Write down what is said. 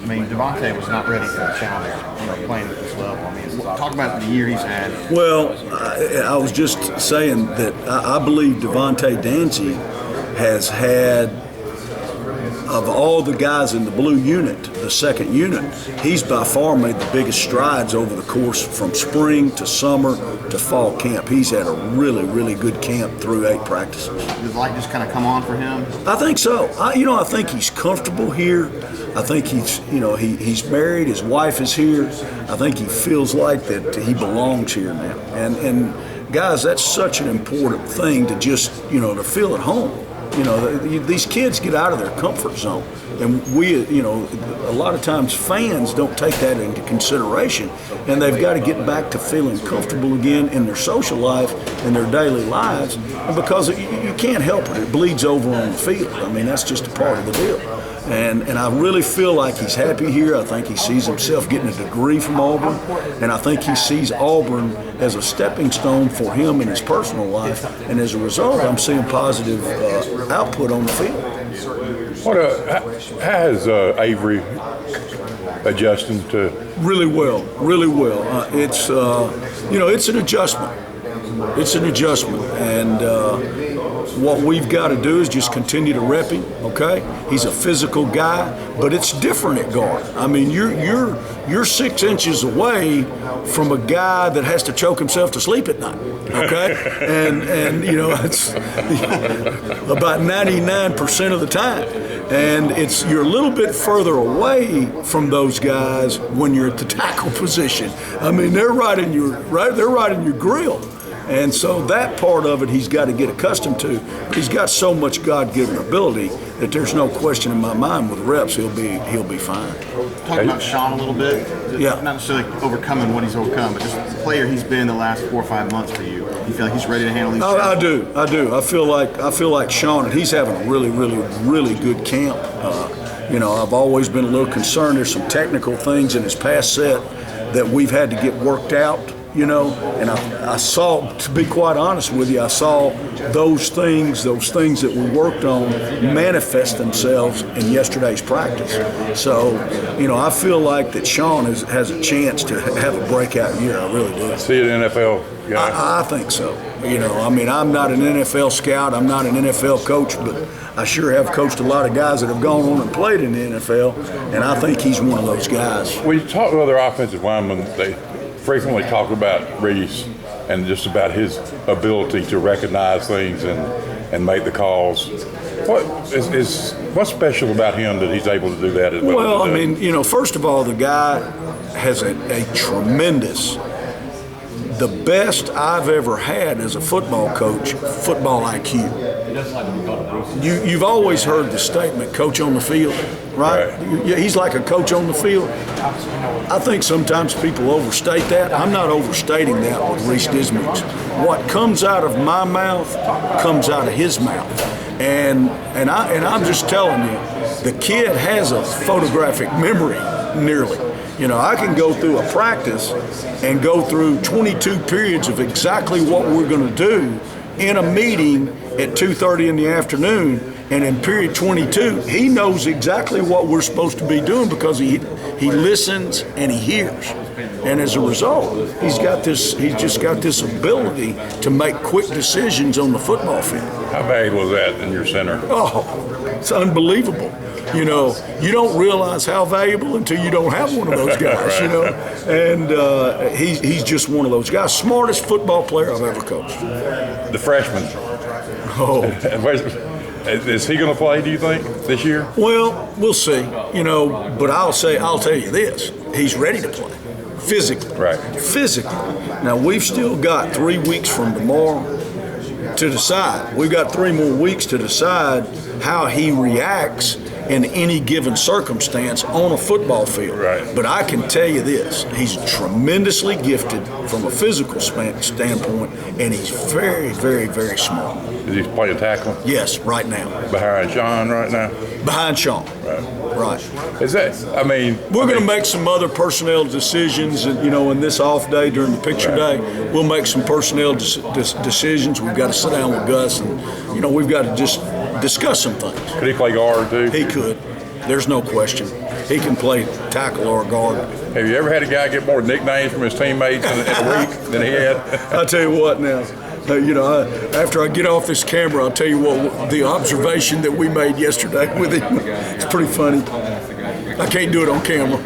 I mean, Devontae was not ready for the challenge, playing at this level. I mean, talk about the year he's had. Well, I was just saying that I believe Devontae Dancy has had, of all the guys in the blue unit, the second unit, he's by far made the biggest strides over the course from spring to summer to fall camp. He's had a really, really good camp through 8 practices. Did the light just kind of come on for him? I think so. I think he's comfortable here. I think he's married. His wife is here. I think he feels like that he belongs here now. And guys, that's such an important thing to just, to feel at home. These kids get out of their comfort zone, and we, a lot of times fans don't take that into consideration, and they've got to get back to feeling comfortable again in their social life and their daily lives, and because you can't help it bleeds over on the field. I mean, that's just a part of the deal. And I really feel like he's happy here. I think he sees himself getting a degree from Auburn, and I think he sees Auburn as a stepping stone for him in his personal life. And as a result, I'm seeing positive output on the field. How is Avery adjusting to? Really well. It's an adjustment. It's an adjustment, and what we've got to do is just continue to rep him. Okay, he's a physical guy, but it's different at guard. I mean, you're 6 inches away from a guy that has to choke himself to sleep at night. Okay, and it's about 99% of the time, and you're a little bit further away from those guys when you're at the tackle position. I mean, they're right in your grill. And so that part of it he's got to get accustomed to. He's got so much God-given ability that there's no question in my mind with reps he'll be fine. Talk about Sean a little bit. Yeah. Not necessarily overcoming what he's overcome, but just the player he's been the last 4 or 5 months for you. You feel like he's ready to handle these? I do. I feel like Sean, and he's having a really, really, really good camp. I've always been a little concerned. There's some technical things in his pass set that we've had to get worked out. And I saw, to be quite honest with you, I saw those things that we worked on manifest themselves in yesterday's practice. So, I feel like that Sean has a chance to have a breakout year. I really do. See an NFL guy? I think so. I'm not an NFL scout. I'm not an NFL coach, but I sure have coached a lot of guys that have gone on and played in the NFL, and I think he's one of those guys. When you talk to other offensive linemen, they frequently talk about Reese and just about his ability to recognize things and make the calls. What's special about him that he's able to do that as well? Well, I mean, first of all, the guy has a tremendous, the best I've ever had as a football coach, football IQ. You've always heard the statement, coach on the field, right? He's like a coach on the field. I think sometimes people overstate that. I'm not overstating that with Reese Dismukes. What comes out of my mouth comes out of his mouth. And I'm just telling you, the kid has a photographic memory, nearly. I can go through a practice and go through 22 periods of exactly what we're going to do in a meeting at 2:30 in the afternoon, and in period 22, he knows exactly what we're supposed to be doing because he listens and he hears. And as a result, he's just got this ability to make quick decisions on the football field. How bad was that in your center? Oh, it's unbelievable. You don't realize how valuable until you don't have one of those guys, And he's just one of those guys. Smartest football player I've ever coached. The freshman. Oh. Is he going to play, do you think, this year? Well, we'll see. But I'll tell you this. He's ready to play. Physically. Right. Physically. Now, we've still got 3 weeks from tomorrow to decide. We've got 3 more weeks to decide how he reacts in any given circumstance on a football field. Right. But I can tell you this, he's tremendously gifted from a physical standpoint, and he's very, very, very smart. Is he playing tackle? Yes, right now. Behind Sean right now? Behind Sean. Right. Is that, we're going to make some other personnel decisions, and in this off day during the picture day, we'll make some personnel decisions. We've got to sit down with Gus, and we've got to just discuss some things. Could he play guard too? He could. There's no question. he can play tackle or guard. Have you ever had a guy get more nicknames from his teammates in a week than he had? I'll tell you what now. After I get off this camera, I'll tell you what the observation that we made yesterday with him. It's pretty funny. I can't do it on camera.